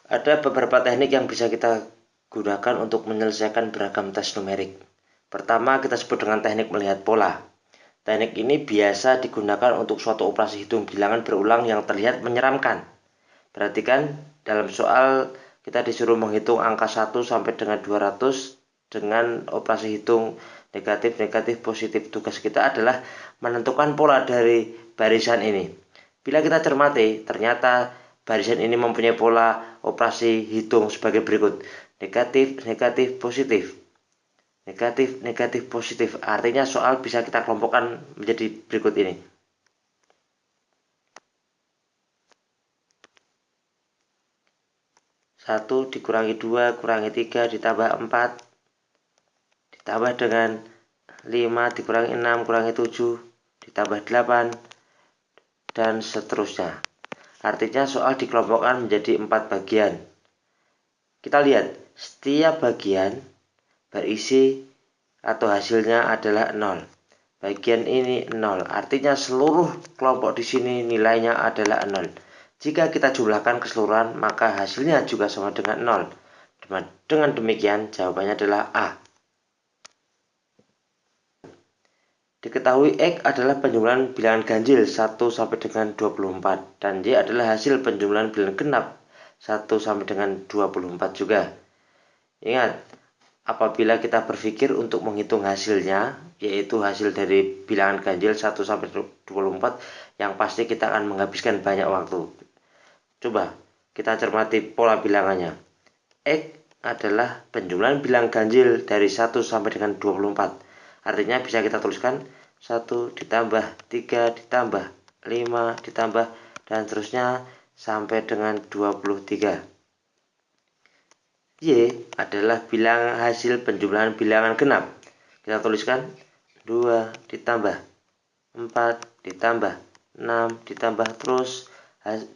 Ada beberapa teknik yang bisa kita gunakan untuk menyelesaikan beragam tes numerik. Pertama, kita sebut dengan teknik melihat pola. Teknik ini biasa digunakan untuk suatu operasi hitung bilangan berulang yang terlihat menyeramkan. Perhatikan, dalam soal kita disuruh menghitung angka 1 sampai dengan 200 dengan operasi hitung negatif, negatif, positif. Tugas kita adalah menentukan pola dari barisan ini. Bila kita cermati, ternyata barisan ini mempunyai pola operasi hitung sebagai berikut. Negatif, negatif, positif. Negatif, negatif, positif. Artinya soal bisa kita kelompokkan menjadi berikut ini. 1 dikurangi 2 kurangi 3 ditambah 4 ditambah dengan 5 dikurangi 6 kurangi 7 ditambah 8 dan seterusnya. Artinya soal dikelompokkan menjadi 4 bagian. Kita lihat, setiap bagian berisi atau hasilnya adalah 0. Bagian ini 0, artinya seluruh kelompok di sini nilainya adalah 0. Jika kita jumlahkan keseluruhan, maka hasilnya juga sama dengan 0. Dengan demikian, jawabannya adalah A. Diketahui X adalah penjumlahan bilangan ganjil 1 sampai dengan 24 dan Y adalah hasil penjumlahan bilangan genap 1 sampai dengan 24 juga. Ingat, apabila kita berpikir untuk menghitung hasilnya, yaitu hasil dari bilangan ganjil 1 sampai 24, yang pasti kita akan menghabiskan banyak waktu. Coba kita cermati pola bilangannya. X adalah penjumlahan bilangan ganjil dari 1 sampai dengan 24. Artinya bisa kita tuliskan 1 ditambah 3 ditambah 5 ditambah dan seterusnya sampai dengan 23. Y adalah bilangan hasil penjumlahan bilangan genap. Kita tuliskan 2 ditambah 4 ditambah 6 ditambah terus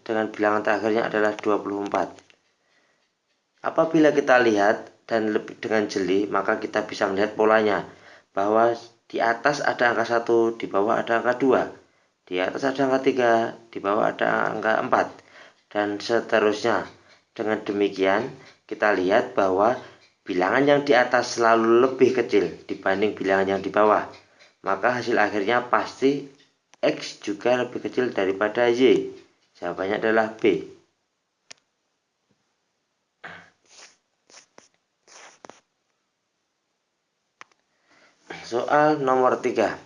dengan bilangan terakhirnya adalah 24. Apabila kita lihat dan lebih dengan jeli, maka kita bisa melihat polanya, bahwa di atas ada angka 1, di bawah ada angka 2, di atas ada angka 3, di bawah ada angka 4, dan seterusnya. Dengan demikian, kita lihat bahwa bilangan yang di atas selalu lebih kecil dibanding bilangan yang di bawah. Maka hasil akhirnya pasti X juga lebih kecil daripada Y. Jawabannya adalah B. Soal nomor 3.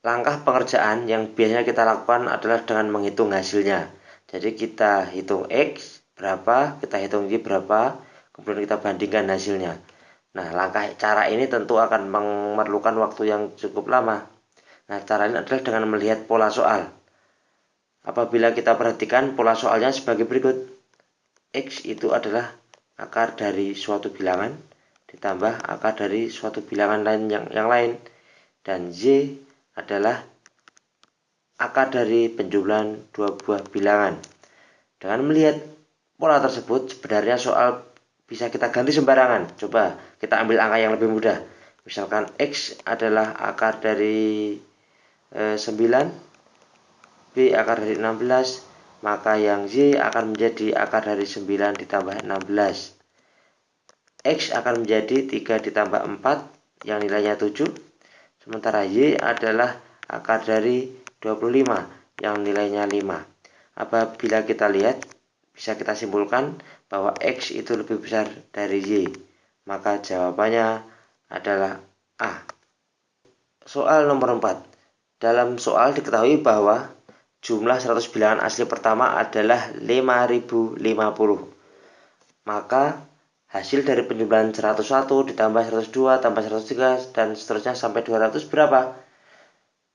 Langkah pengerjaan yang biasanya kita lakukan adalah dengan menghitung hasilnya. Jadi kita hitung X berapa, kita hitung Y berapa, kemudian kita bandingkan hasilnya. Nah, cara ini tentu akan memerlukan waktu yang cukup lama. Nah, cara ini adalah dengan melihat pola soal. Apabila kita perhatikan pola soalnya sebagai berikut. X itu adalah akar dari suatu bilangan ditambah akar dari suatu bilangan lain yang lain, dan Y adalah akar dari penjumlahan dua buah bilangan. Dengan melihat pola tersebut, sebenarnya soal bisa kita ganti sembarangan. Coba kita ambil angka yang lebih mudah. Misalkan X adalah akar dari 9, B akar dari 16, maka yang Y akan menjadi akar dari 9 ditambah 16. X akan menjadi 3 ditambah 4 yang nilainya 7. Sementara Y adalah akar dari 25 yang nilainya 5. Apabila kita lihat, bisa kita simpulkan bahwa X itu lebih besar dari Y. Maka jawabannya adalah A. Soal nomor 4. Dalam soal diketahui bahwa jumlah 100 bilangan asli pertama adalah 5050. Maka hasil dari penjumlahan 101 ditambah 102 tambah 103 dan seterusnya sampai 200 berapa?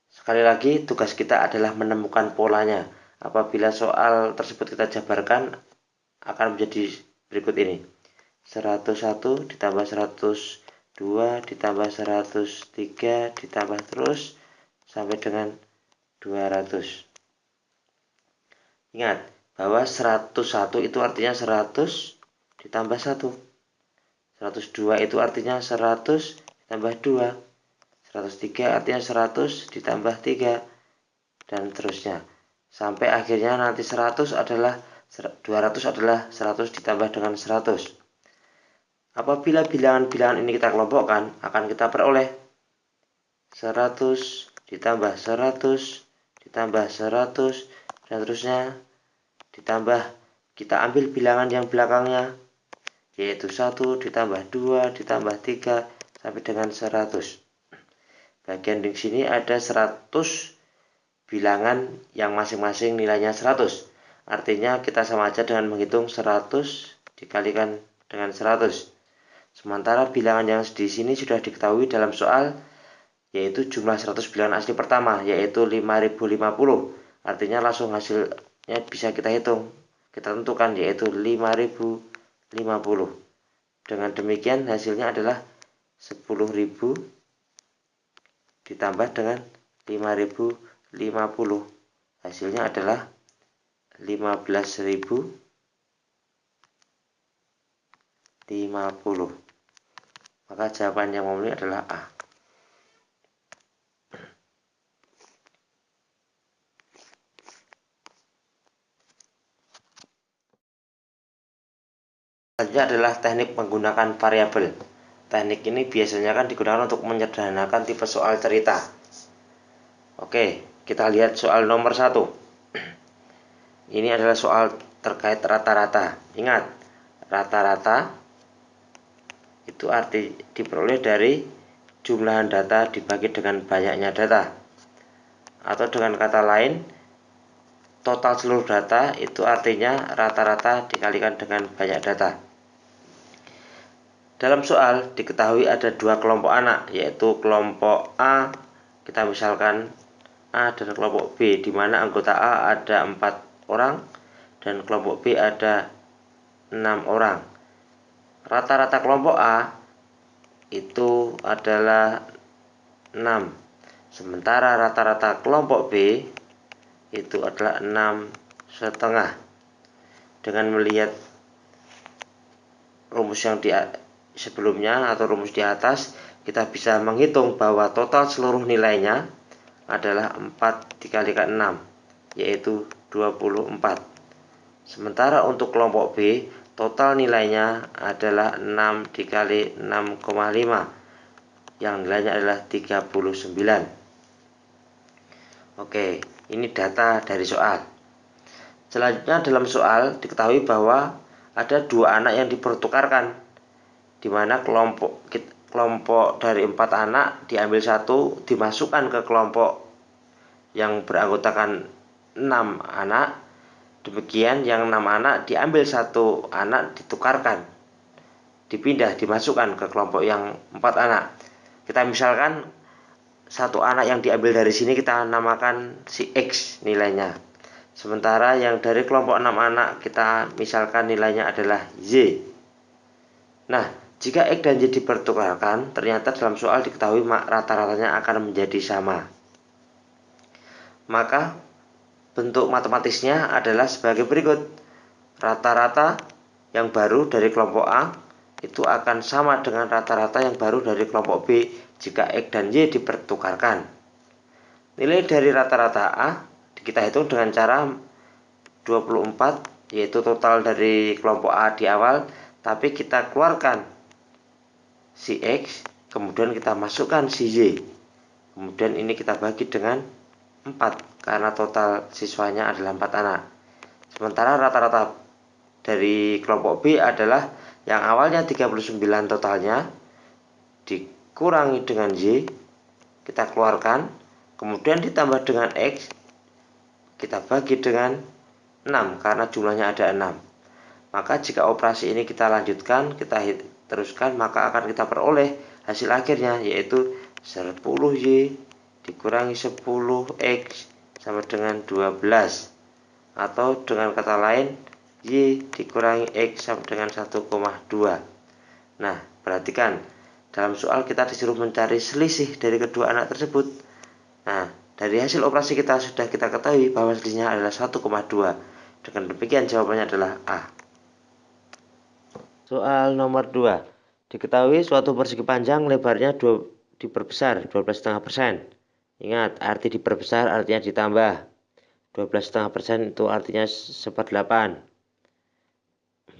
Sekali lagi, tugas kita adalah menemukan polanya. Apabila soal tersebut kita jabarkan, akan menjadi berikut ini. 101 ditambah 102 ditambah 103 ditambah terus sampai dengan 200. Ingat bahwa 101 itu artinya 100 ditambah 1. 102 itu artinya 100 ditambah 2. 103 artinya 100 ditambah 3. Dan terusnya. Sampai akhirnya nanti 100 adalah 200 adalah 100 ditambah dengan 100. Apabila bilangan-bilangan ini kita kelompokkan, akan kita peroleh 100 ditambah 100 ditambah 100 dan seterusnya, ditambah kita ambil bilangan yang belakangnya, yaitu 1 ditambah 2 ditambah 3 sampai dengan 100. Bagian di sini ada 100 bilangan yang masing-masing nilainya 100. Artinya kita sama aja dengan menghitung 100 dikalikan dengan 100. Sementara bilangan yang di sini sudah diketahui dalam soal, yaitu jumlah 100 bilangan asli pertama, yaitu 5050. Artinya langsung hasilnya bisa kita hitung, kita tentukan, yaitu 5050. Dengan demikian hasilnya adalah 10.000 ditambah dengan 5050. Hasilnya adalah 15.050. Maka jawaban yang memenuhi adalah A. Selanjutnya adalah teknik menggunakan variabel. Teknik ini biasanya kan digunakan untuk menyederhanakan tipe soal cerita. Oke, kita lihat soal nomor 1. Ini adalah soal terkait rata-rata. Ingat, rata-rata itu arti diperoleh dari jumlah data dibagi dengan banyaknya data. Atau dengan kata lain, total seluruh data itu artinya rata-rata dikalikan dengan banyak data. Dalam soal diketahui ada dua kelompok anak, yaitu kelompok A, kita misalkan A, dan kelompok B, di mana anggota A ada 4 orang dan kelompok B ada 6 orang. Rata-rata kelompok A itu adalah 6, sementara rata-rata kelompok B itu adalah 6,5. Dengan melihat rumus yang sebelumnya atau rumus di atas, kita bisa menghitung bahwa total seluruh nilainya adalah 4 dikalikan 6, yaitu 24. Sementara untuk kelompok B, total nilainya adalah 6 dikali 6,5, yang nilainya adalah 39. Oke, ini data dari soal. Selanjutnya dalam soal diketahui bahwa ada dua anak yang dipertukarkan, di mana kelompok dari 4 anak diambil satu, dimasukkan ke kelompok yang beranggotakan 6 anak. Demikian yang 6 anak diambil satu anak, ditukarkan, dipindah, dimasukkan ke kelompok yang 4 anak. Kita misalkan satu anak yang diambil dari sini kita namakan si X nilainya. Sementara yang dari kelompok 6 anak kita misalkan nilainya adalah Y. Nah, jika X dan Y dipertukarkan, ternyata dalam soal diketahui rata-ratanya akan menjadi sama. Maka bentuk matematisnya adalah sebagai berikut. Rata-rata yang baru dari kelompok A itu akan sama dengan rata-rata yang baru dari kelompok B jika X dan Y dipertukarkan. Nilai dari rata-rata A kita hitung dengan cara 24, yaitu total dari kelompok A di awal, tapi kita keluarkan si X, kemudian kita masukkan si Y. Kemudian ini kita bagi dengan 4, karena total siswanya adalah 4 anak. Sementara rata-rata dari kelompok B adalah yang awalnya 39 totalnya, dikurangi dengan Y, kita keluarkan, kemudian ditambah dengan X, kita bagi dengan 6, karena jumlahnya ada 6. Maka jika operasi ini kita lanjutkan, kita teruskan, maka akan kita peroleh hasil akhirnya, yaitu 10Y dikurangi 10X sama dengan 12. Atau dengan kata lain, Y dikurangi X sama dengan 1,2. Nah, perhatikan, dalam soal kita disuruh mencari selisih dari kedua anak tersebut. Nah, dari hasil operasi kita sudah kita ketahui bahwa selisihnya adalah 1,2. Dengan demikian jawabannya adalah A. Soal nomor 2. Diketahui suatu persegi panjang lebarnya diperbesar 12,5%. Ingat, arti diperbesar artinya ditambah. 12,5% itu artinya 1/8.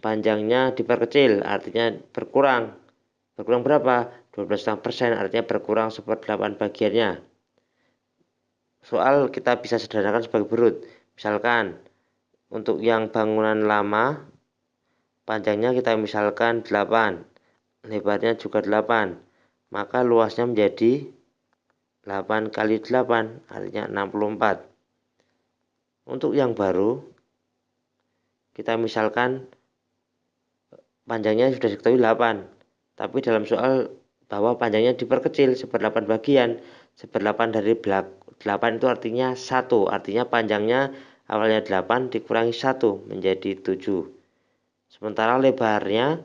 panjangnya diperkecil, artinya berkurang. Berkurang berapa? 12,5%, artinya berkurang 1/8 bagiannya. Soal kita bisa sederhanakan sebagai berikut. Misalkan untuk yang bangunan lama, panjangnya kita misalkan 8, lebarnya juga 8, maka luasnya menjadi 8 kali 8, artinya 64. Untuk yang baru, kita misalkan panjangnya sudah diketahui 8, tapi dalam soal bahwa panjangnya diperkecil 1/8 bagian. 1/8 dari 8 itu artinya 1, artinya panjangnya awalnya 8 dikurangi 1 menjadi 7. Sementara lebarnya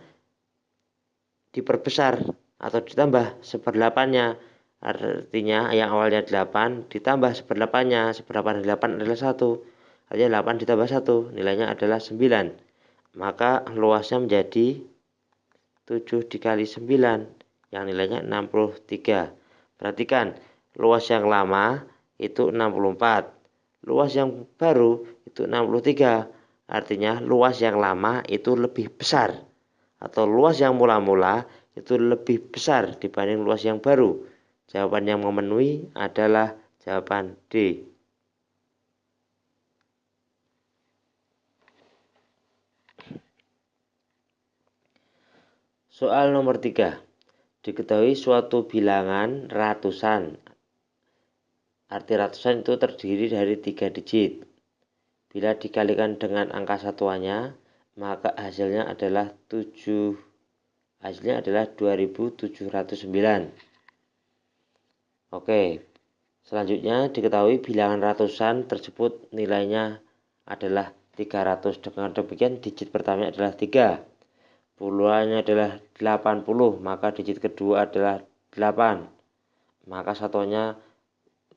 diperbesar atau ditambah 1/8-nya, artinya yang awalnya 8 ditambah 1/8-nya. 1/8 dari 8 adalah 1, artinya 8 ditambah 1 nilainya adalah 9, maka luasnya menjadi 7 dikali 9 yang nilainya 63. Perhatikan, luas yang lama itu 64, luas yang baru itu 63, artinya luas yang lama itu lebih besar, atau luas yang mula-mula itu lebih besar dibanding luas yang baru. Jawaban yang memenuhi adalah jawaban D. Soal nomor 3. Diketahui suatu bilangan ratusan. Arti ratusan itu terdiri dari 3 digit. Bila dikalikan dengan angka satuannya, maka hasilnya adalah 2709. Oke. Selanjutnya diketahui bilangan ratusan tersebut nilainya adalah 300. Dengan demikian digit pertama adalah 3. Puluhannya adalah 80, maka digit kedua adalah 8. Maka satuannya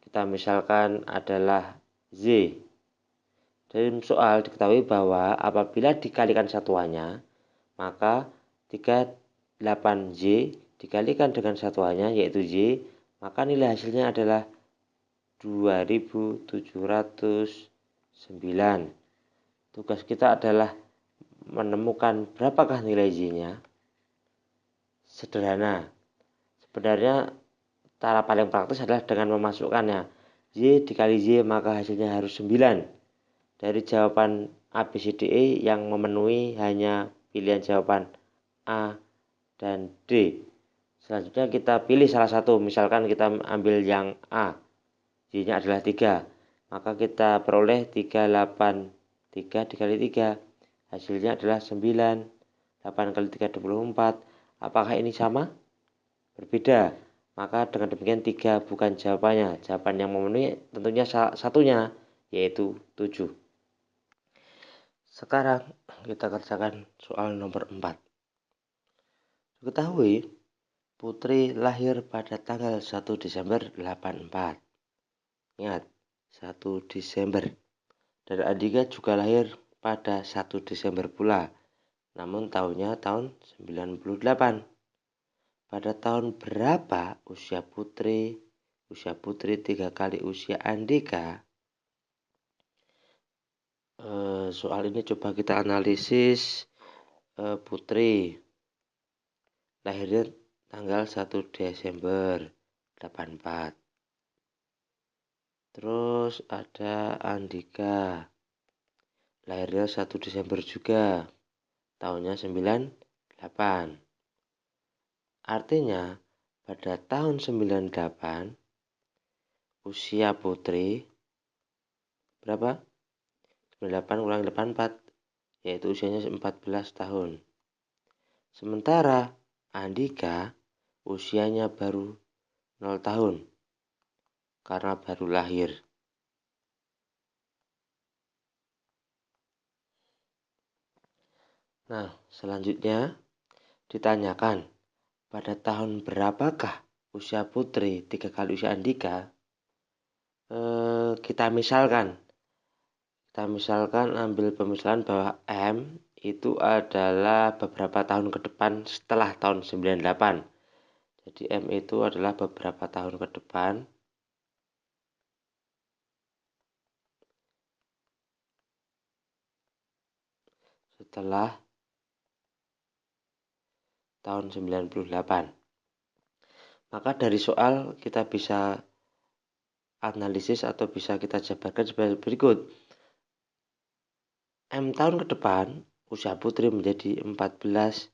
kita misalkan adalah Z. Dalam soal diketahui bahwa apabila dikalikan satuannya, maka 38Z dikalikan dengan satuannya yaitu Z, maka nilai hasilnya adalah 2709. Tugas kita adalah menemukan berapakah nilai Z-nya. Sederhana. Sebenarnya cara paling praktis adalah dengan memasukkannya. Z dikali Z maka hasilnya harus 9. Dari jawaban A, B, C, D, E yang memenuhi hanya pilihan jawaban A dan D. Selanjutnya kita pilih salah satu. Misalkan kita ambil yang A. Z-nya adalah 3. Maka kita peroleh 383 dikali 3. Hasilnya adalah 9. 8 kali 3 24. Apakah ini sama? Berbeda. Maka dengan demikian 3 bukan jawabannya. Jawaban yang memenuhi tentunya satunya, yaitu 7. Sekarang kita kerjakan soal nomor 4. Diketahui Putri lahir pada tanggal 1 Desember 84. Ingat, 1 Desember. Dan Andika juga lahir pada 1 Desember pula, namun tahunnya tahun 98. Pada tahun berapa usia Putri 3 kali usia Andika? Soal ini coba kita analisis. Putri lahirnya tanggal 1 Desember 84. Terus ada Andika lahirnya 1 Desember juga, tahunnya 98. Artinya pada tahun 98 usia Putri berapa? 98 kurangi 84, yaitu usianya 14 tahun. Sementara Andika usianya baru 0 tahun karena baru lahir. Nah, selanjutnya ditanyakan pada tahun berapakah usia Putri 3 kali usia Andika. Kita misalkan ambil pemisalan bahwa M itu adalah beberapa tahun ke depan setelah tahun 98. Jadi M itu adalah beberapa tahun ke depan setelah tahun 98. Maka dari soal kita bisa analisis atau bisa kita jabarkan sebagai berikut. M tahun ke depan, usia putri menjadi 14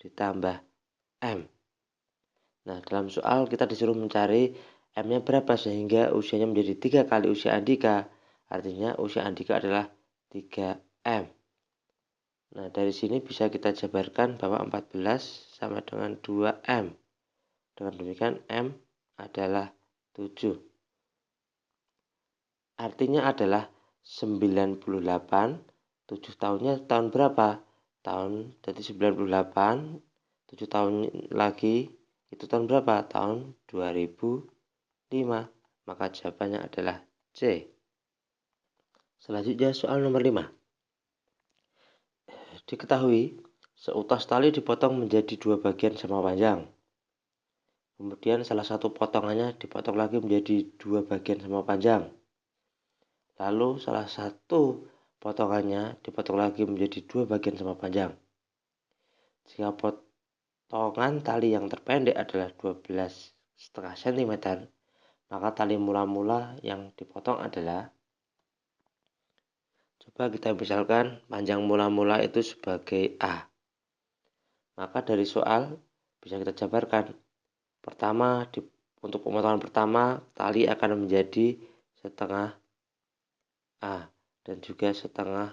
ditambah M. Nah, dalam soal kita disuruh mencari M-nya berapa sehingga usianya menjadi 3 kali usia Andika. Artinya usia Andika adalah 3M. Nah, dari sini bisa kita jabarkan bahwa 14 sama dengan 2M. Dengan demikian M adalah 7. Artinya adalah 98, 7 tahunnya tahun berapa? Jadi 98, 7 tahun lagi, itu tahun berapa? Tahun 2005. Maka jawabannya adalah C. Selanjutnya soal nomor 5. Diketahui, seutas tali dipotong menjadi 2 bagian sama panjang. Kemudian salah satu potongannya dipotong lagi menjadi 2 bagian sama panjang. Lalu salah satu potongannya dipotong lagi menjadi 2 bagian sama panjang. Jika potongan tali yang terpendek adalah 12,5 cm, maka tali mula-mula yang dipotong adalah, coba kita misalkan panjang mula-mula itu sebagai A. Maka dari soal bisa kita jabarkan. Pertama, untuk pemotongan pertama, tali akan menjadi setengah A dan juga setengah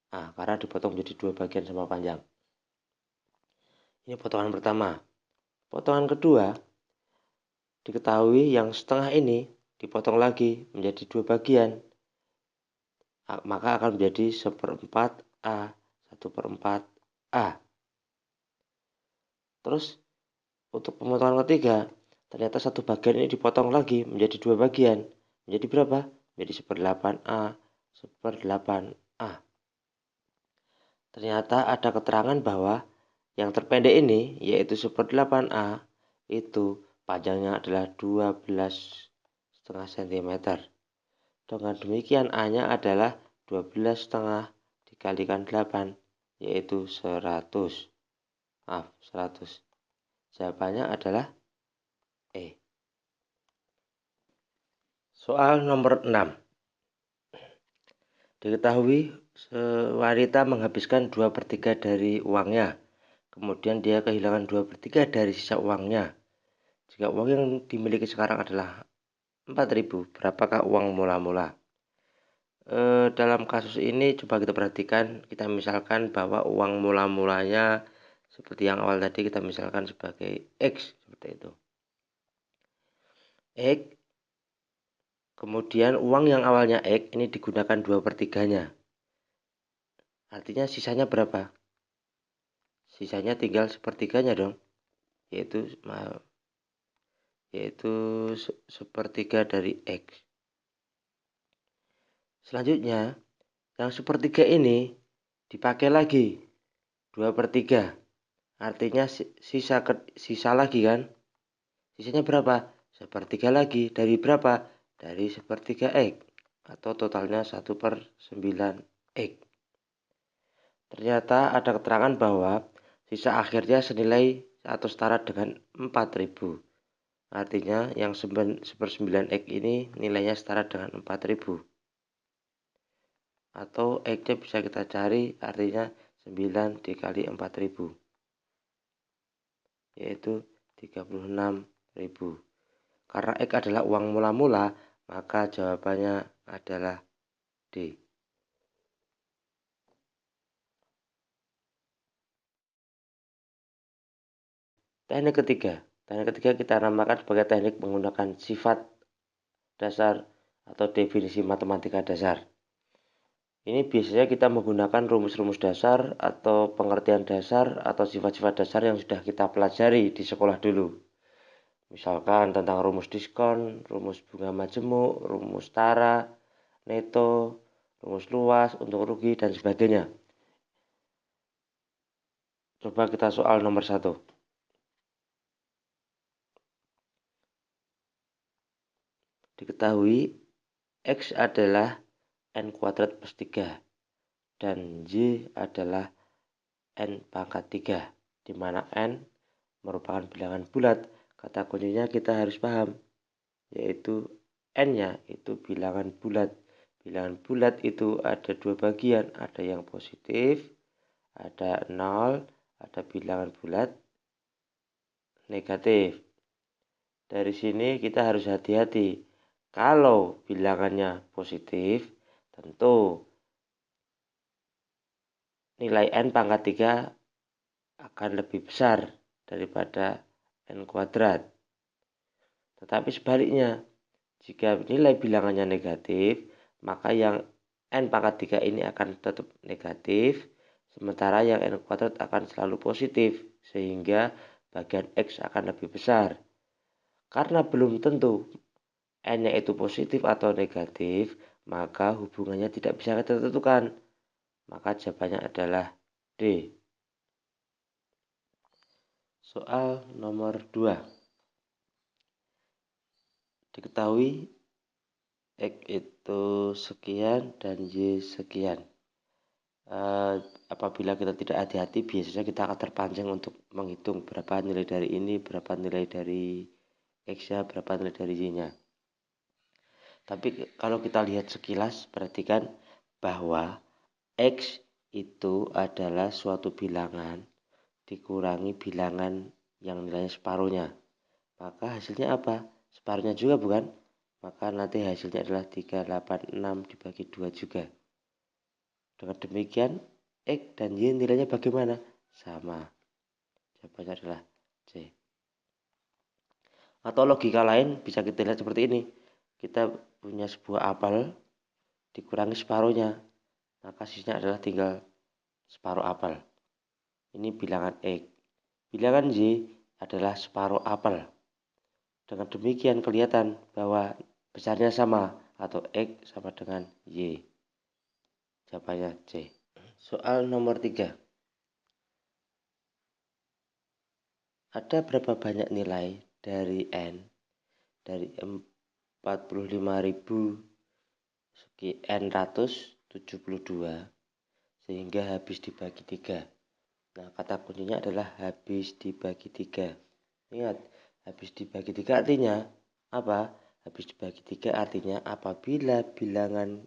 A karena dipotong menjadi 2 bagian sama panjang. Ini potongan pertama. Potongan kedua, diketahui yang setengah ini dipotong lagi menjadi 2 bagian. Maka akan menjadi 1/4 A, 1/4 A. Terus untuk pemotongan ketiga, ternyata satu bagian ini dipotong lagi menjadi 2 bagian. Menjadi berapa? Menjadi 1/8 A, 1/8 A. Ternyata ada keterangan bahwa yang terpendek ini, yaitu 1/8 A, itu panjangnya adalah 12,5 cm. Dengan demikian A-nya adalah 12,5 dikalikan 8, yaitu 100. 100. Jawabannya adalah E. Soal nomor 6. Diketahui wanita menghabiskan 2/3 dari uangnya. Kemudian dia kehilangan 2/3 dari sisa uangnya. Jika uang yang dimiliki sekarang adalah 4.000, berapakah uang mula-mula? Dalam kasus ini coba kita perhatikan, kita misalkan bahwa uang mula-mulanya seperti yang awal tadi kita misalkan sebagai X, seperti itu. X, kemudian uang yang awalnya X ini digunakan 2/3-nya. Artinya sisanya berapa? Sisanya tinggal 1/3-nya dong, yaitu 1/3 dari X. Selanjutnya, yang 1/3 ini dipakai lagi 2/3. Artinya sisa lagi kan? Sisanya berapa? 1/3 lagi. Dari berapa? Dari 1/3 X. Atau totalnya 1/9 X. Ternyata ada keterangan bahwa sisa akhirnya senilai atau setara dengan 4.000. Artinya yang 1/9 X ini nilainya setara dengan 4.000. Atau X-nya bisa kita cari, artinya 9 dikali 4.000. Yaitu 36.000. Karena X adalah uang mula-mula, maka jawabannya adalah D. Teknik ketiga. Teknik ketiga kita namakan sebagai teknik menggunakan sifat dasar atau definisi matematika dasar. Ini biasanya kita menggunakan rumus-rumus dasar atau pengertian dasar atau sifat-sifat dasar yang sudah kita pelajari di sekolah dulu. Misalkan tentang rumus diskon, rumus bunga majemuk, rumus tara, neto, rumus luas, untung rugi, dan sebagainya. Coba kita soal nomor 1. Diketahui X adalah N kuadrat plus 3 dan Y adalah N pangkat 3, di mana N merupakan bilangan bulat, kata kuncinya kita harus paham, yaitu N-nya itu bilangan bulat. Bilangan bulat itu ada dua bagian, ada yang positif, ada 0, ada bilangan bulat negatif. Dari sini kita harus hati-hati. Kalau bilangannya positif, tentu nilai N pangkat 3 akan lebih besar daripada N kuadrat. Tetapi sebaliknya, jika nilai bilangannya negatif, maka yang N pangkat 3 ini akan tetap negatif, sementara yang N kuadrat akan selalu positif, sehingga bagian X akan lebih besar. Karena belum tentu N-nya itu positif atau negatif, maka hubungannya tidak bisa kita tentukan. Maka jawabannya adalah D. Soal nomor 2. Diketahui X itu sekian dan Y sekian. Apabila kita tidak hati-hati, biasanya kita akan terpancing untuk menghitung berapa nilai dari ini, berapa nilai dari X-nya, berapa nilai dari Y-nya. Tapi kalau kita lihat sekilas, perhatikan bahwa X itu adalah suatu bilangan dikurangi bilangan yang nilainya separuhnya. Maka hasilnya apa? Separuhnya juga bukan? Maka nanti hasilnya adalah 386 dibagi 2 juga. Dengan demikian, X dan Y nilainya bagaimana? Sama. Jawabannya adalah C. Atau logika lain bisa kita lihat seperti ini. Kita punya sebuah apel dikurangi separuhnya. Maka sisanya adalah tinggal separuh apel. Ini bilangan X. Bilangan Y adalah separuh apel. Dengan demikian kelihatan bahwa besarnya sama atau X sama dengan Y. Jawabannya C. Soal nomor 3. Ada berapa banyak nilai dari N dari 45.972 sehingga habis dibagi 3. Nah, kata kuncinya adalah habis dibagi 3. Ingat, habis dibagi 3 artinya apa? Habis dibagi 3 artinya apabila bilangan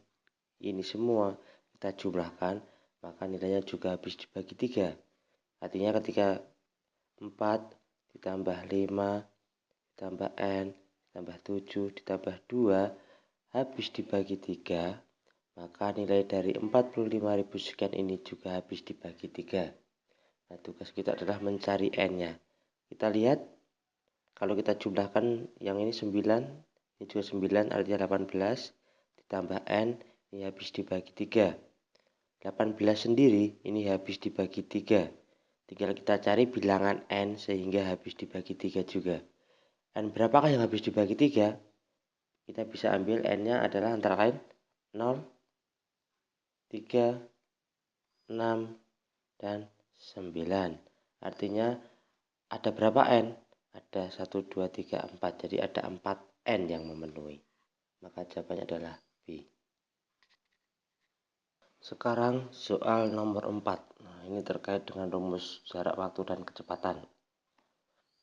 ini semua kita jumlahkan, maka nilainya juga habis dibagi 3. Artinya ketika 4 ditambah 5 ditambah N ditambah 7 ditambah 2 habis dibagi 3, maka nilai dari 45.000 sekian ini juga habis dibagi 3. Nah, tugas kita adalah mencari N-nya. Kita lihat, kalau kita jumlahkan yang ini 9, ini juga 9, artinya 18, ditambah N, ini habis dibagi 3. 18 sendiri, ini habis dibagi 3. Tinggal kita cari bilangan N sehingga habis dibagi 3 juga. N berapakah yang habis dibagi 3? Kita bisa ambil N-nya adalah antara lain 0, 3, 6, dan 9. Artinya ada berapa N? Ada 1, 2, 3, 4. Jadi ada 4 N yang memenuhi. Maka jawabannya adalah B. Sekarang soal nomor 4. Nah, ini terkait dengan rumus jarak waktu dan kecepatan.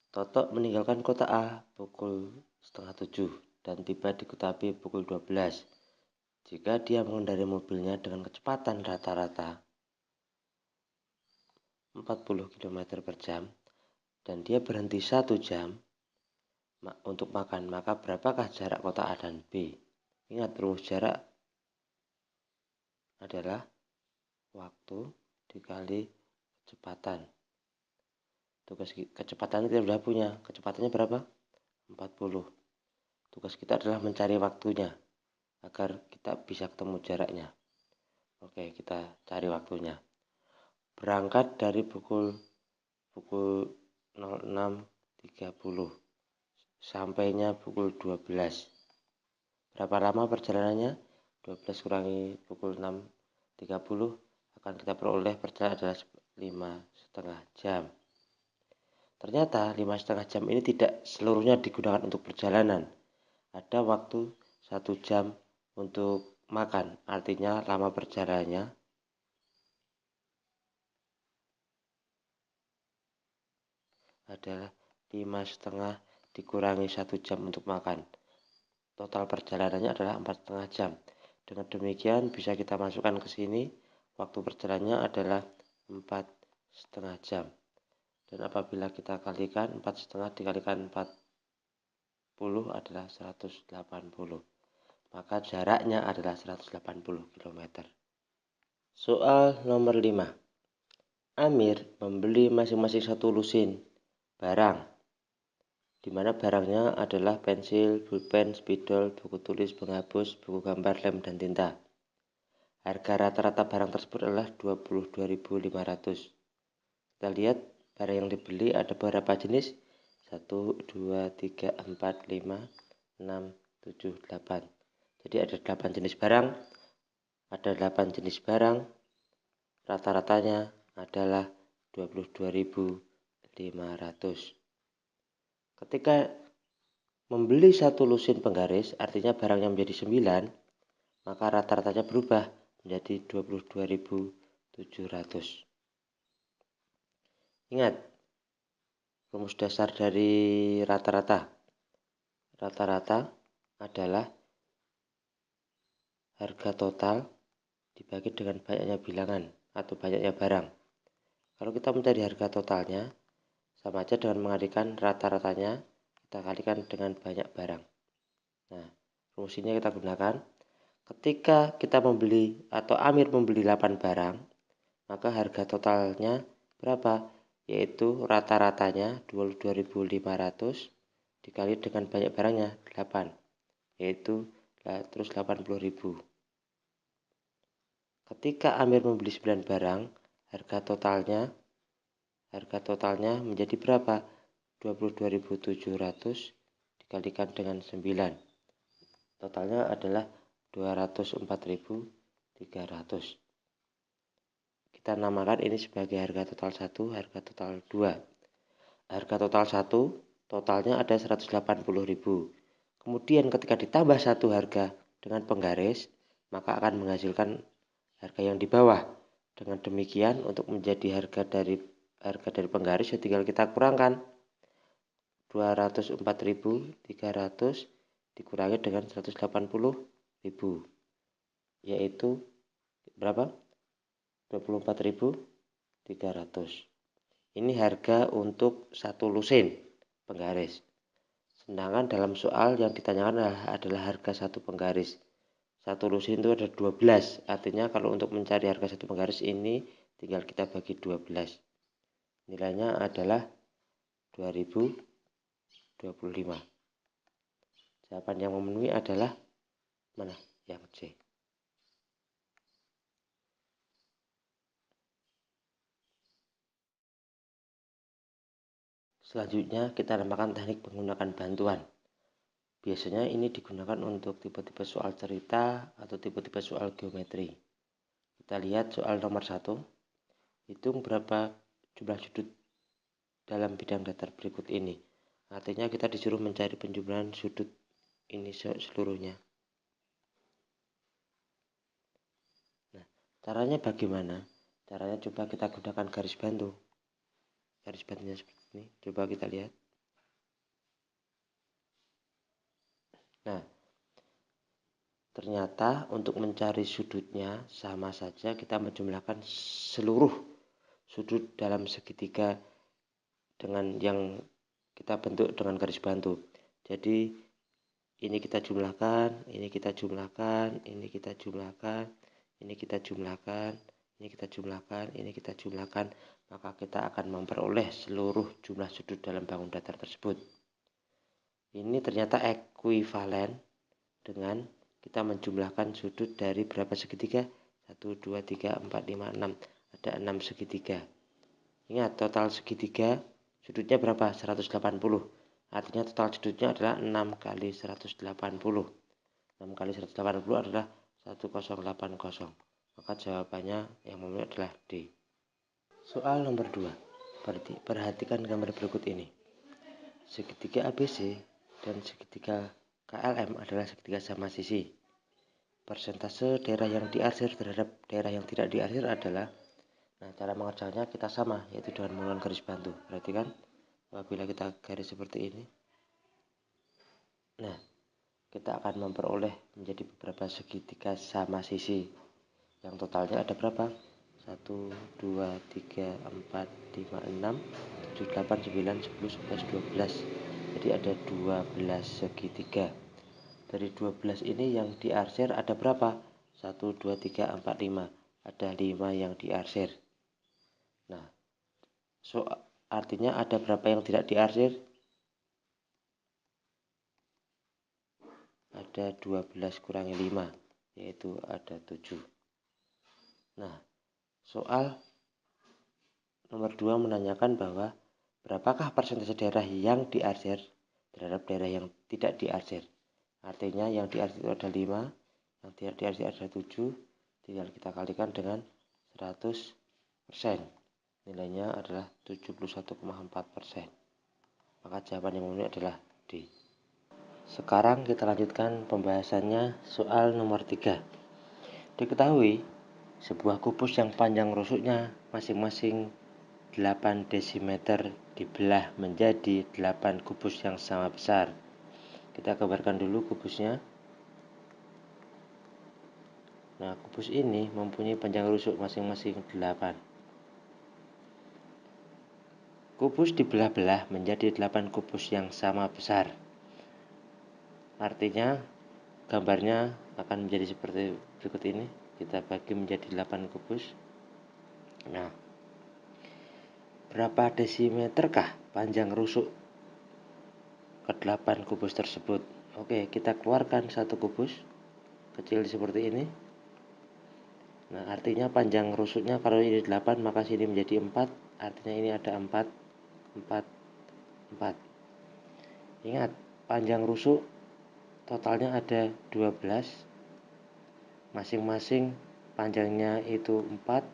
Toto meninggalkan kota A pukul setengah 7 dan tiba di kota B pukul 12. Jika dia mengendarai mobilnya dengan kecepatan rata-rata 40 km per jam dan dia berhenti 1 jam untuk makan, maka berapakah jarak kota A dan B? Ingat, rumus jarak adalah waktu dikali kecepatan. Tugas kecepatan kita sudah punya. Kecepatannya berapa? 40. Tugas kita adalah mencari waktunya agar kita bisa ketemu jaraknya. Oke, kita cari waktunya. Berangkat dari pukul 06.30, sampainya pukul 12. Berapa lama perjalanannya? 12 kurangi pukul 6.30 akan kita peroleh perjalanan adalah 5,5 jam. Ternyata 5,5 jam ini tidak seluruhnya digunakan untuk perjalanan. Ada waktu 1 jam untuk makan, artinya lama perjalanannya adalah 5,5 dikurangi 1 jam untuk makan. Total perjalanannya adalah 4,5 jam. Dengan demikian bisa kita masukkan ke sini, waktu perjalanannya adalah 4,5 jam. Dan apabila kita kalikan 4,5 dikalikan 40 adalah 180. Maka jaraknya adalah 180 km. Soal nomor 5. Amir membeli masing-masing satu lusin barang, di mana barangnya adalah pensil, pulpen, spidol, buku tulis, penghapus, buku gambar, lem, dan tinta. Harga rata-rata barang tersebut adalah 22.500. Kita lihat barang yang dibeli ada beberapa jenis. 1, 2, 3, 4, 5, 6, 7, 8. Jadi ada 8 jenis barang. Ada 8 jenis barang. Rata-ratanya adalah 22.500. Ketika membeli satu lusin penggaris, artinya barangnya menjadi 9, maka rata-ratanya berubah menjadi 22.700. Ingat, rumus dasar dari rata-rata. Rata-rata adalah harga total dibagi dengan banyaknya bilangan atau banyaknya barang. Kalau kita mencari harga totalnya, sama aja dengan mengalihkan rata-ratanya, kita kalikan dengan banyak barang. Nah, rumus ini kita gunakan. Ketika kita membeli atau Amir membeli 8 barang, maka harga totalnya berapa? Yaitu rata-ratanya 22.500 dikali dengan banyak barangnya 8, yaitu terus 80.000. Ketika Amir membeli 9 barang, harga totalnya menjadi berapa? 22.700 dikalikan dengan 9. Totalnya adalah 204.300. Kita namakan ini sebagai harga total 1, harga total 2. Harga total 1, totalnya ada 180.000. Kemudian ketika ditambah satu harga dengan penggaris, maka akan menghasilkan harga yang di bawah. Dengan demikian, untuk menjadi harga dari penggaris, ya tinggal kita kurangkan 204.300 dikurangi dengan 180.000, yaitu berapa? 24.300. Ini harga untuk satu lusin penggaris. Sedangkan dalam soal yang ditanyakan adalah harga satu penggaris. Satu lusin itu ada 12. Artinya kalau untuk mencari harga satu penggaris ini tinggal kita bagi 12. Nilainya adalah 2025. Jawaban yang memenuhi adalah mana? Yang C. Selanjutnya kita namakan teknik menggunakan bantuan. Biasanya ini digunakan untuk tipe-tipe soal cerita atau tipe-tipe soal geometri. Kita lihat soal nomor 1. Hitung berapa jumlah sudut dalam bidang datar berikut ini. Artinya kita disuruh mencari penjumlahan sudut ini seluruhnya. Nah, caranya bagaimana? Caranya coba kita gunakan garis bantu. Garis bantunya seperti ini. Coba kita lihat. Nah, ternyata untuk mencari sudutnya sama saja kita menjumlahkan seluruh sudut dalam segitiga dengan yang kita bentuk dengan garis bantu. Jadi ini kita jumlahkan, ini kita jumlahkan, ini kita jumlahkan, ini kita jumlahkan, ini kita jumlahkan, ini kita jumlahkan, maka kita akan memperoleh seluruh jumlah sudut dalam bangun datar tersebut. Ini ternyata ekuivalen dengan kita menjumlahkan sudut dari berapa segitiga? 1, 2, 3, 4, 5, 6. Ada 6 segitiga. Ingat, total segitiga sudutnya berapa? 180. Artinya total sudutnya adalah 6 kali 180. 6 kali 180 adalah 1080. Maka jawabannya yang memenuhi adalah D. Soal nomor 2. Perhatikan gambar berikut ini. Segitiga ABC dan segitiga KLM adalah segitiga sama sisi. Persentase daerah yang diarsir terhadap daerah yang tidak diarsir adalah, nah cara mengerjakannya kita sama, yaitu dengan menggunakan garis bantu. Perhatikan, apabila kita garis seperti ini. Nah, kita akan memperoleh menjadi beberapa segitiga sama sisi yang totalnya ada berapa? 1, 2, 3, 4, 5, 6, 7, 8, 9, 10, 11, 12. Jadi ada 12 segitiga. Dari 12 ini yang diarsir ada berapa? 1, 2, 3, 4, 5. Ada 5 yang diarsir. Nah, artinya ada berapa yang tidak diarsir? Ada 12 kurangi 5, yaitu ada 7. Nah, soal nomor 2 menanyakan bahwa berapakah persentase daerah yang diarsir terhadap daerah yang tidak diarsir. Artinya yang diarsir itu ada 5, yang tidak diarsir ada 7. Tinggal kita kalikan dengan 100%. Nilainya adalah 71,4%. Maka jawaban yang benar adalah D. Sekarang kita lanjutkan pembahasannya soal nomor 3. Diketahui sebuah kubus yang panjang rusuknya masing-masing 8 desimeter dibelah menjadi 8 kubus yang sama besar. Kita gambarkan dulu kubusnya. Nah, kubus ini mempunyai panjang rusuk masing-masing 8. Kubus dibelah-belah menjadi 8 kubus yang sama besar. Artinya gambarnya akan menjadi seperti berikut ini. Kita bagi menjadi 8 kubus. Nah, berapa desimeterkah panjang rusuk ke-8 kubus tersebut? Oke, kita keluarkan satu kubus kecil seperti ini. Nah, artinya panjang rusuknya kalau ini 8, maka sini menjadi 4. Artinya ini ada 4. Ingat, panjang rusuk totalnya ada 12. Masing-masing panjangnya itu 4,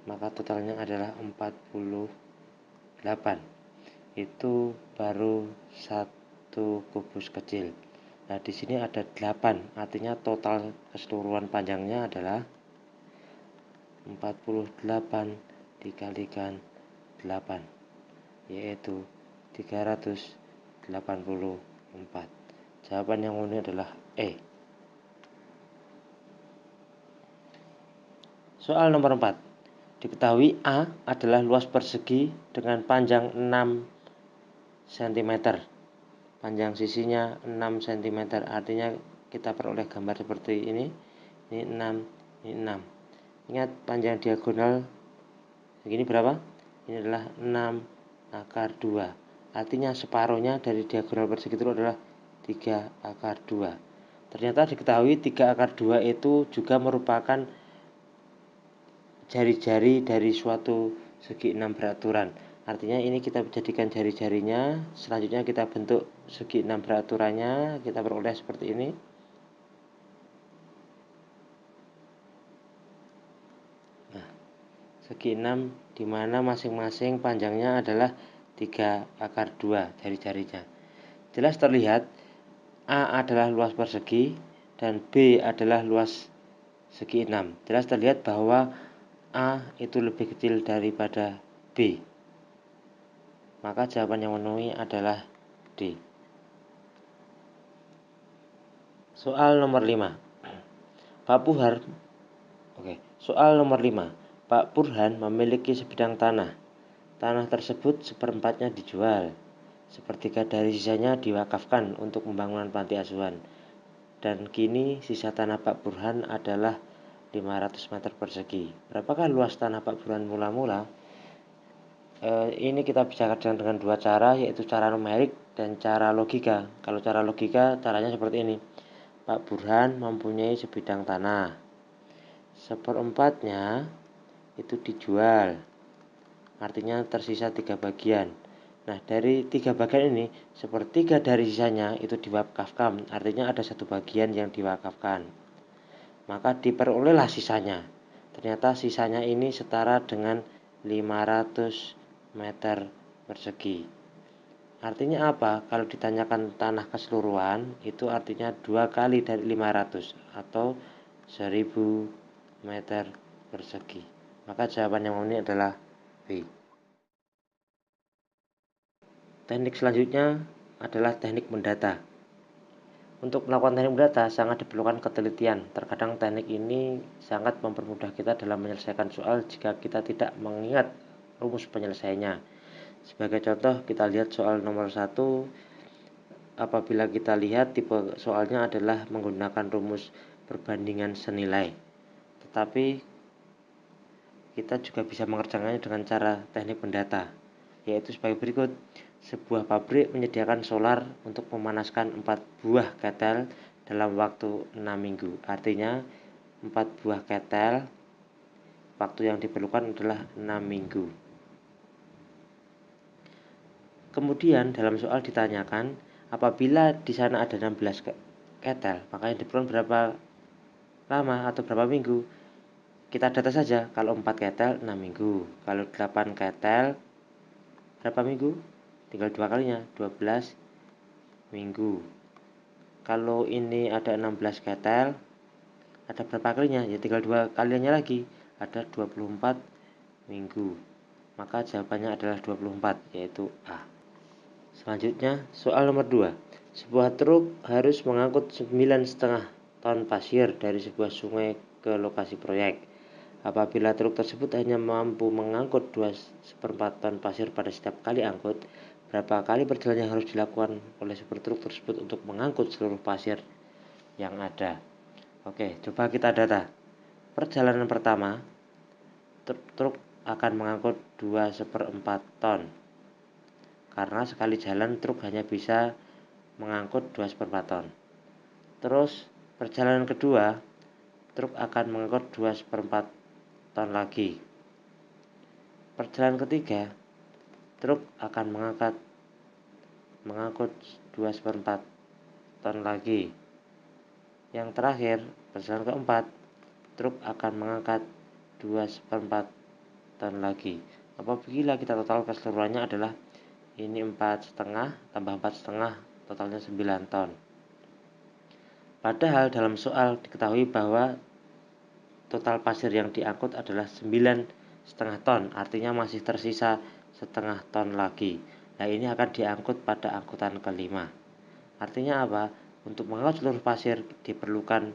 maka totalnya adalah 48. Itu baru satu kubus kecil. Nah, di sini ada 8, artinya total keseluruhan panjangnya adalah 48 dikalikan 8, yaitu 384. Jawaban yang benar adalah E. Soal nomor 4. Diketahui A adalah luas persegi dengan panjang 6 cm. Panjang sisinya 6 cm. Artinya kita peroleh gambar seperti ini. Ini 6, ini 6. Ingat, panjang diagonal segini berapa? Ini adalah 6/2. Artinya separuhnya dari diagonal persegi itu adalah 3/2. Ternyata diketahui 3/2 itu juga merupakan jari-jari dari suatu segi 6 beraturan. Artinya ini kita jadikan jari-jarinya. Selanjutnya kita bentuk segi 6 beraturannya. Kita peroleh seperti ini. Nah, segi 6 di mana masing-masing panjangnya adalah 3/2 jari-jarinya. Jelas terlihat A adalah luas persegi dan B adalah luas segi 6. Jelas terlihat bahwa A itu lebih kecil daripada B. Maka jawaban yang memenuhi adalah D. Soal nomor 5. Soal nomor 5. Pak Burhan memiliki sebidang tanah. Tanah tersebut seperempatnya dijual. Sepertiga dari sisanya diwakafkan untuk pembangunan panti asuhan. Dan kini sisa tanah Pak Burhan adalah 500 meter persegi. Berapakah luas tanah Pak Burhan mula-mula? Ini kita bicarakan dengan dua cara, yaitu cara numerik dan cara logika. Kalau cara logika, caranya seperti ini. Pak Burhan mempunyai sebidang tanah. Seperempatnya itu dijual. Artinya tersisa 3 bagian. Nah, dari 3 bagian ini, sepertiga dari sisanya itu diwakafkan. Artinya ada 1 bagian yang diwakafkan. Maka diperolehlah sisanya. Ternyata sisanya ini setara dengan 500 meter persegi. Artinya apa? Kalau ditanyakan tanah keseluruhan, itu artinya 2 kali dari 500 atau 1000 meter persegi. Maka jawaban yang ini adalah B. Teknik selanjutnya adalah teknik mendata. Untuk melakukan teknik mendata sangat diperlukan ketelitian. Terkadang teknik ini sangat mempermudah kita dalam menyelesaikan soal jika kita tidak mengingat rumus penyelesaiannya. Sebagai contoh, kita lihat soal nomor 1. Apabila kita lihat tipe soalnya adalah menggunakan rumus perbandingan senilai. Tetapi kita juga bisa mengerjakannya dengan cara teknik mendata, yaitu sebagai berikut. Sebuah pabrik menyediakan solar untuk memanaskan 4 buah ketel dalam waktu 6 minggu. Artinya 4 buah ketel, waktu yang diperlukan adalah 6 minggu. Kemudian dalam soal ditanyakan, apabila di sana ada 16 ketel, maka yang diperlukan berapa lama atau berapa minggu? Kita data saja. Kalau 4 ketel 6 minggu, kalau 8 ketel berapa minggu? Tinggal 2 kalinya, 12 minggu. Kalau ini ada 16 ketel, ada berapa kalinya? Ya tinggal 2 kalinya lagi, ada 24 minggu. Maka jawabannya adalah 24, yaitu A. Selanjutnya, soal nomor 2. Sebuah truk harus mengangkut 9,5 ton pasir dari sebuah sungai ke lokasi proyek. Apabila truk tersebut hanya mampu mengangkut 2/4 ton pasir pada setiap kali angkut, berapa kali perjalanan yang harus dilakukan oleh super truk tersebut untuk mengangkut seluruh pasir yang ada? Oke, coba kita data. Perjalanan pertama, truk akan mengangkut 2/4 ton. Karena sekali jalan truk hanya bisa mengangkut 2/4 ton. Terus perjalanan kedua, truk akan mengangkut 2/4 ton lagi. Perjalanan ketiga, truk akan mengangkut 2/4 ton lagi. Yang terakhir, perjalanan keempat, truk akan mengangkat 2/4 ton lagi. Apabila kita total keseluruhannya adalah ini 4,5 tambah 4,5, totalnya 9 ton. Padahal dalam soal diketahui bahwa total pasir yang diangkut adalah 9,5 ton, artinya masih tersisa 0,5 ton lagi. Nah, ini akan diangkut pada angkutan kelima. Artinya apa? Untuk mengangkut seluruh pasir diperlukan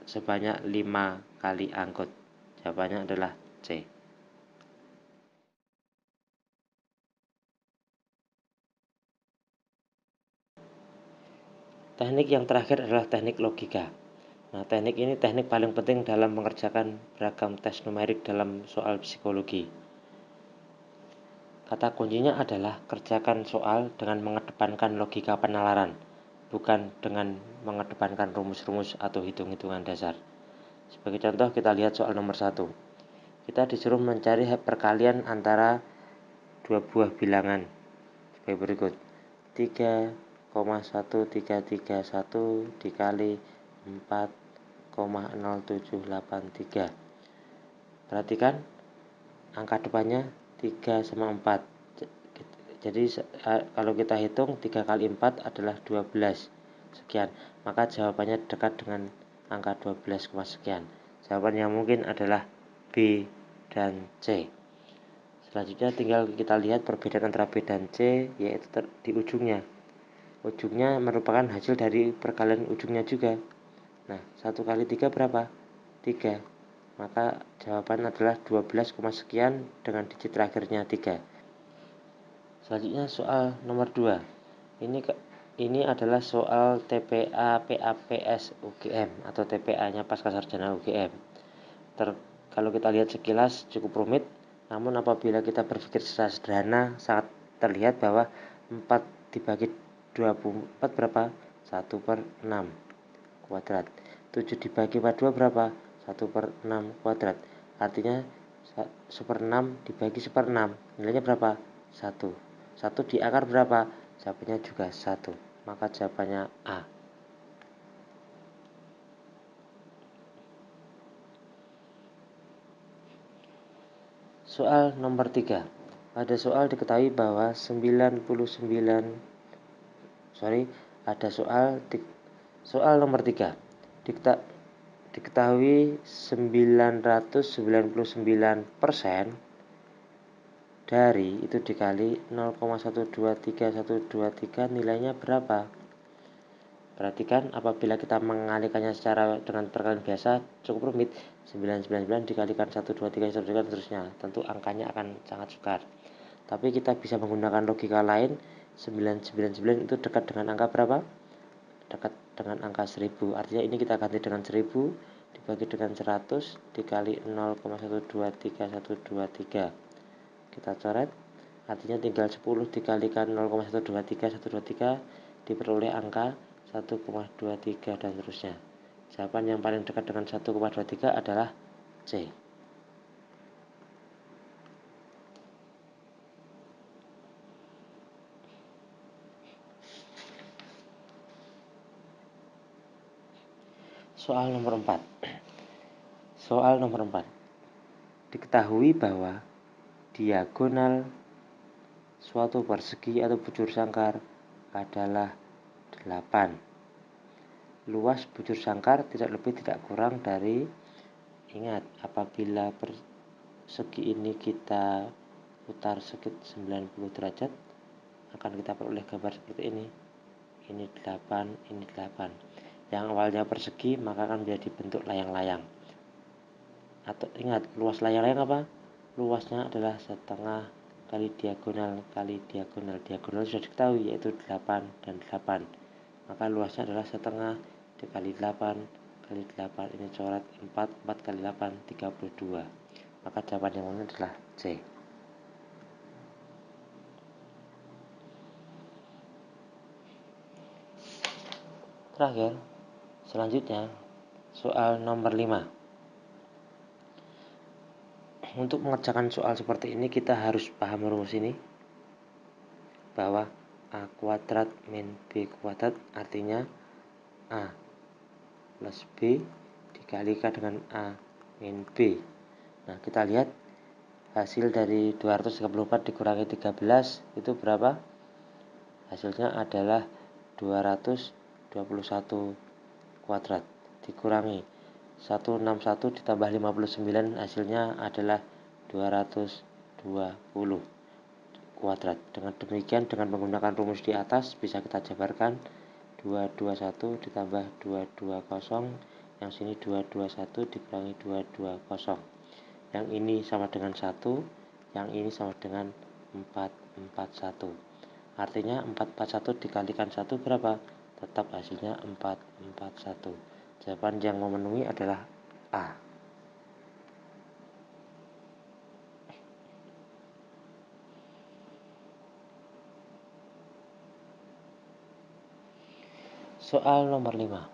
sebanyak 5 kali angkut. Jawabannya adalah C. Teknik yang terakhir adalah teknik logika. Nah, teknik ini teknik paling penting dalam mengerjakan beragam tes numerik dalam soal psikologi. Kata kuncinya adalah kerjakan soal dengan mengedepankan logika penalaran, bukan dengan mengedepankan rumus-rumus atau hitung-hitungan dasar. Sebagai contoh, kita lihat soal nomor 1. Kita disuruh mencari perkalian antara dua buah bilangan sebagai berikut. 3,1331 dikali 4,0783. Perhatikan angka depannya 3 sama 4. Jadi kalau kita hitung 3 kali 4 adalah 12 sekian. Maka jawabannya dekat dengan angka 12, sekian. Jawaban yang mungkin adalah B dan C. Selanjutnya tinggal kita lihat perbedaan antara B dan C, yaitu di ujungnya. Ujungnya merupakan hasil dari perkalian ujungnya juga. Nah, 1 kali 3 berapa? 3. Maka jawaban adalah 12, sekian dengan digit terakhirnya 3. Selanjutnya soal nomor 2. Ini adalah soal TPA PAPS UGM atau TPA-nya Pasca Sarjana UGM. Kalau kita lihat sekilas cukup rumit, namun apabila kita berpikir secara sederhana sangat terlihat bahwa 4 dibagi 24 berapa? 1/6 kuadrat. 7 dibagi 42 berapa? 1/6 kuadrat. Artinya 1/6 dibagi 1/6, nilainya berapa? 1. 1 di akar berapa? Jawabannya juga 1. Maka jawabannya A. Soal nomor 3. Pada soal diketahui bahwa soal nomor 3. Diketahui 999% dari itu dikali 0,123 nilainya berapa? Perhatikan, apabila kita mengalihkannya secara dengan perkalian biasa cukup rumit, 999 dikalikan 123 terusnya, tentu angkanya akan sangat sukar. Tapi kita bisa menggunakan logika lain. 999 itu dekat dengan angka berapa? Dekat dengan angka 1000. Artinya ini kita ganti dengan 1000 dibagi dengan 100 dikali 0,123 kita coret. Artinya tinggal 10 dikalikan 0,123 diperoleh angka 1,23 dan seterusnya. Jawaban yang paling dekat dengan 1,23 adalah C. Soal nomor 4. Soal nomor 4. Diketahui bahwa diagonal suatu persegi atau bujur sangkar adalah 8. Luas bujur sangkar tidak lebih tidak kurang dari, ingat, apabila persegi ini kita putar sekit 90 derajat akan kita peroleh gambar seperti ini. Ini 8, ini 8. Yang awalnya persegi maka akan menjadi bentuk layang-layang. Atau ingat, luas layang-layang apa? Luasnya adalah setengah kali diagonal kali diagonal. Diagonal sudah diketahui yaitu 8 dan 8. Maka luasnya adalah setengah dikali 8 kali 8. Ini coret 4 kali 8 32. Maka jawaban yang mana adalah C. Terakhir, selanjutnya soal nomor 5. Untuk mengerjakan soal seperti ini kita harus paham rumus ini, bahwa A kuadrat min B kuadrat artinya A plus B dikalikan dengan A min B. Nah, kita lihat hasil dari 234 dikurangi 13 itu berapa? Hasilnya adalah 221 kuadrat dikurangi 161 ditambah 59 hasilnya adalah 220 kuadrat. Dengan demikian, dengan menggunakan rumus di atas bisa kita jabarkan 221 ditambah 220, yang sini 221 dikurangi 220. Yang ini sama dengan 1, yang ini sama dengan 441. Artinya 441 dikalikan 1 berapa? Tetap hasilnya 441. Jawaban yang memenuhi adalah A. Soal nomor 5.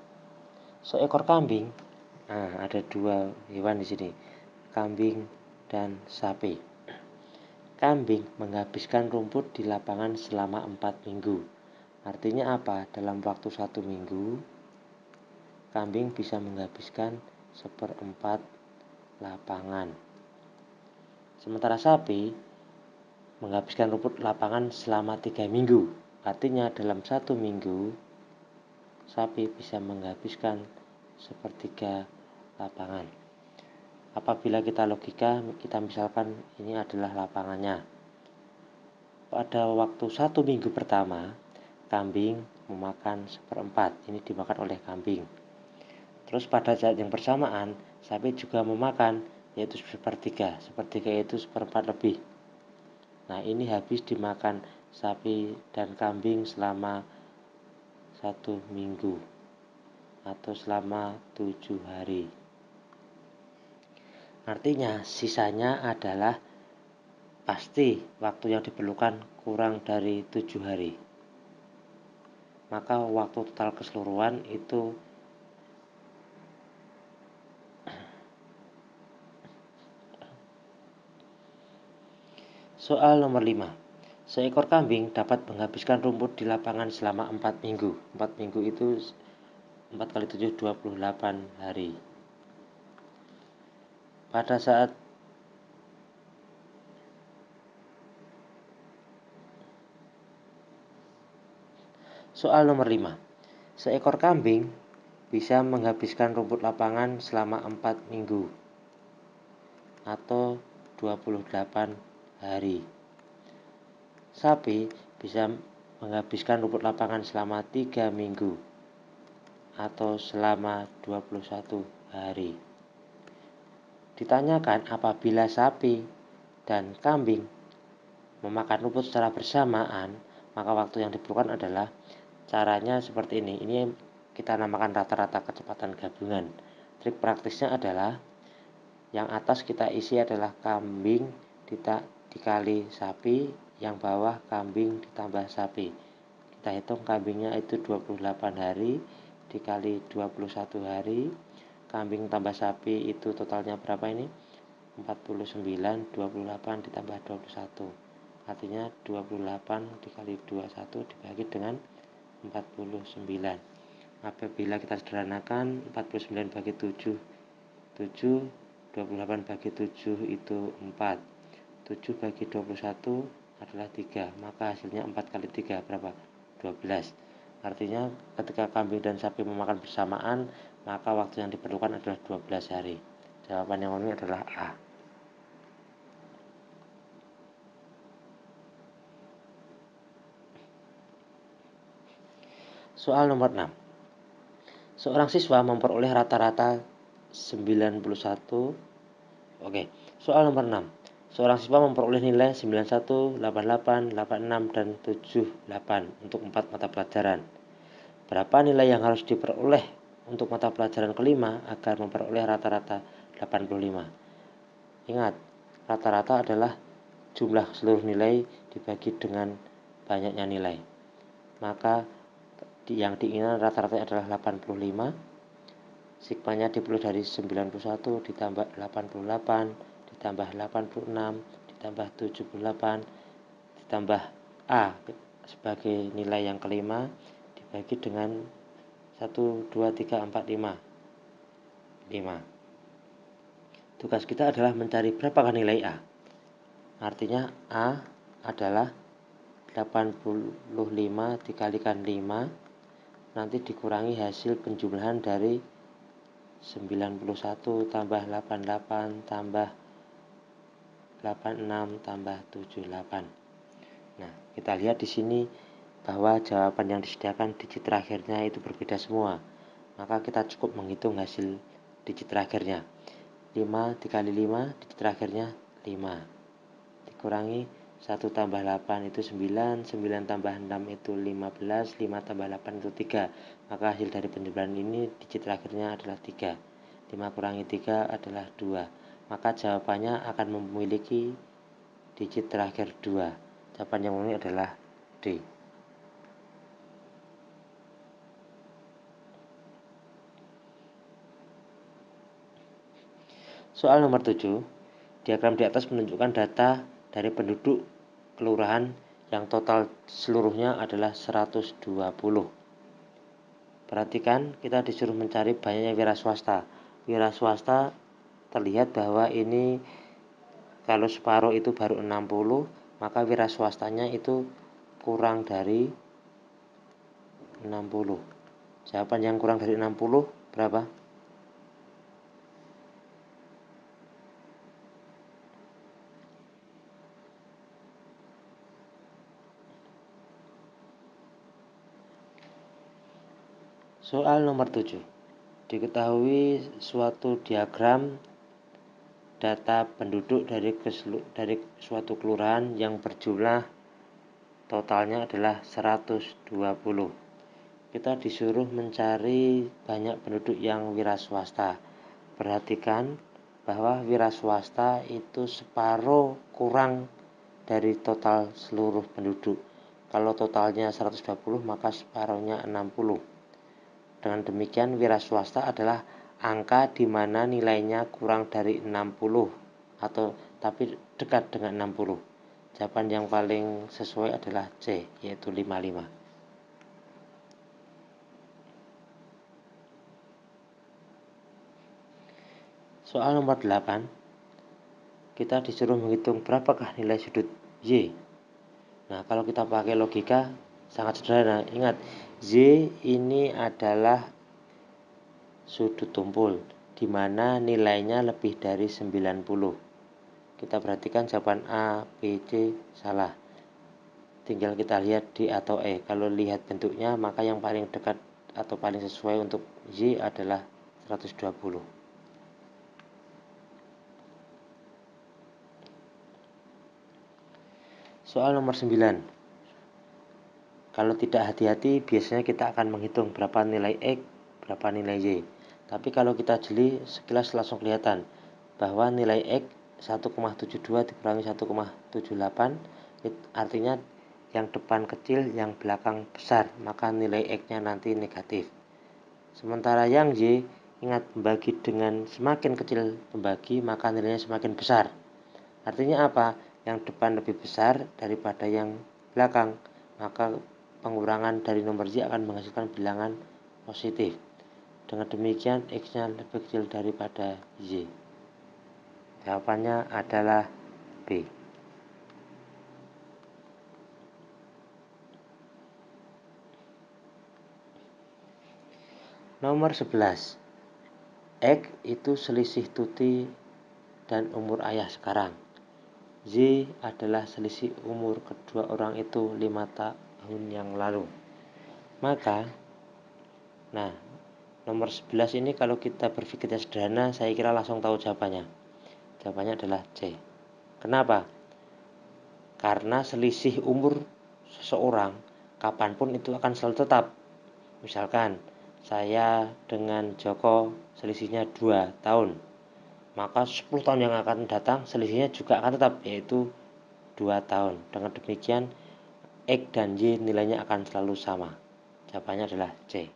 Seekor kambing. Nah, ada dua hewan di sini, kambing dan sapi. Kambing menghabiskan rumput di lapangan selama 4 minggu. Artinya apa? Dalam waktu 1 minggu, kambing bisa menghabiskan 1/4 lapangan. Sementara sapi menghabiskan rumput lapangan selama 3 minggu. Artinya dalam 1 minggu, sapi bisa menghabiskan 1/3 lapangan. Apabila kita logika, kita misalkan ini adalah lapangannya. Pada waktu 1 minggu pertama, kambing memakan 1/4. Ini dimakan oleh kambing. Terus pada saat yang bersamaan, sapi juga memakan, yaitu 1/3. 1/3 yaitu 1/4 lebih. Nah, ini habis dimakan sapi dan kambing selama 1 minggu atau selama 7 hari. Artinya sisanya adalah pasti waktu yang diperlukan kurang dari 7 hari. Maka waktu total keseluruhan itu soal nomor 5. Seekor kambing dapat menghabiskan rumput di lapangan selama 4 minggu. 4 minggu itu 4 kali 7 28 hari. Pada saat soal nomor 5. Seekor kambing bisa menghabiskan rumput lapangan selama 4 minggu atau 28 hari. sapi bisa menghabiskan rumput lapangan selama 3 minggu atau selama 21 hari. Ditanyakan apabila sapi dan kambing memakan rumput secara bersamaan, maka waktu yang diperlukan adalah caranya seperti ini. Ini kita namakan rata-rata kecepatan gabungan. Trik praktisnya adalah yang atas kita isi adalah kambing dikali sapi, yang bawah kambing ditambah sapi. Kita hitung kambingnya itu 28 hari dikali 21 hari, kambing tambah sapi itu totalnya berapa ini? 49, 28 ditambah 21. Artinya 28 dikali 21 dibagi dengan 49. Apabila kita sederhanakan, 49 bagi 7, 28 bagi 7 itu 4. 7 bagi 21 adalah 3, maka hasilnya 4 kali 3 berapa? 12. Artinya ketika kambing dan sapi memakan bersamaan, maka waktu yang diperlukan adalah 12 hari. Jawaban yang ini adalah A. Soal nomor 6. Seorang siswa memperoleh rata-rata 91. Oke, soal nomor 6. Seorang siswa memperoleh nilai 91, 88, 86, dan 78 untuk 4 mata pelajaran. Berapa nilai yang harus diperoleh untuk mata pelajaran kelima agar memperoleh rata-rata 85? Ingat, rata-rata adalah jumlah seluruh nilai dibagi dengan banyaknya nilai. Maka yang diinginkan rata-rata adalah 85. Sigmanya diperoleh dari 91 ditambah 88 ditambah 86 ditambah 78 ditambah A sebagai nilai yang kelima dibagi dengan 1, 2, 3, 4, 5. Tugas kita adalah mencari berapakah nilai A. Artinya A adalah 85 dikalikan 5, nanti dikurangi hasil penjumlahan dari 91 tambah 88 tambah 86 tambah 78. Nah, kita lihat di sini bahwa jawaban yang disediakan digit terakhirnya itu berbeda semua. Maka kita cukup menghitung hasil digit terakhirnya. 5 dikali 5, digit terakhirnya 5. Dikurangi 1 tambah 8 itu 9, 9 tambah 6 itu 15, 5 tambah 8 itu 3. Maka hasil dari penjumlahan ini digit terakhirnya adalah 3. 5 kurangi 3 adalah 2. Maka jawabannya akan memiliki digit terakhir 2. Jawaban yang ini adalah D. Soal nomor 7. Diagram di atas menunjukkan data dari penduduk kelurahan yang total seluruhnya adalah 120. Perhatikan, kita disuruh mencari banyaknya wira swasta. Wira swasta terlihat bahwa ini kalau separuh itu baru 60, maka wira swastanya itu kurang dari 60. Jawaban yang kurang dari 60 berapa? Soal nomor 7. Diketahui suatu diagram data penduduk dari suatu kelurahan yang berjumlah totalnya adalah 120. Kita disuruh mencari banyak penduduk yang wira swasta. Perhatikan bahwa wira swasta itu separuh kurang dari total seluruh penduduk. Kalau totalnya 120, maka separuhnya 60. Dengan demikian wira swasta adalah angka di mana nilainya kurang dari 60 atau tapi dekat dengan 60. Jawaban yang paling sesuai adalah C, yaitu 55. Soal nomor 8. Kita disuruh menghitung berapakah nilai sudut Y. Nah, kalau kita pakai logika sangat sederhana. Ingat, Y ini adalah sudut tumpul di mana nilainya lebih dari 90. Kita perhatikan jawaban A, B, C salah. tinggal kita lihat D atau E. Kalau lihat bentuknya, maka yang paling dekat atau paling sesuai untuk Y adalah 120. Soal nomor 9. Kalau tidak hati-hati, biasanya kita akan menghitung berapa nilai X, berapa nilai Y. Tapi kalau kita jeli, sekilas langsung kelihatan bahwa nilai X 1,72 dikurangi 1,78, artinya yang depan kecil, yang belakang besar, maka nilai X-nya nanti negatif. Sementara yang Y, ingat membagi dengan semakin kecil pembagi, maka nilainya semakin besar. Artinya apa? Yang depan lebih besar daripada yang belakang, maka pengurangan dari nomor Y akan menghasilkan bilangan positif. Dengan demikian X-nya lebih kecil daripada Y. Jawabannya adalah B. Nomor 11. X itu selisih Tuti dan umur ayah sekarang. Y adalah selisih umur kedua orang itu 5 tahun yang lalu. Maka, nomor 11 ini kalau kita berpikirnya sederhana, saya kira langsung tahu jawabannya. Jawabannya adalah C. Kenapa? Karena selisih umur seseorang kapanpun itu akan selalu tetap. Misalkan saya dengan Joko selisihnya 2 tahun, maka 10 tahun yang akan datang selisihnya juga akan tetap, yaitu 2 tahun. Dengan demikian X dan Y nilainya akan selalu sama. Jawabannya adalah C.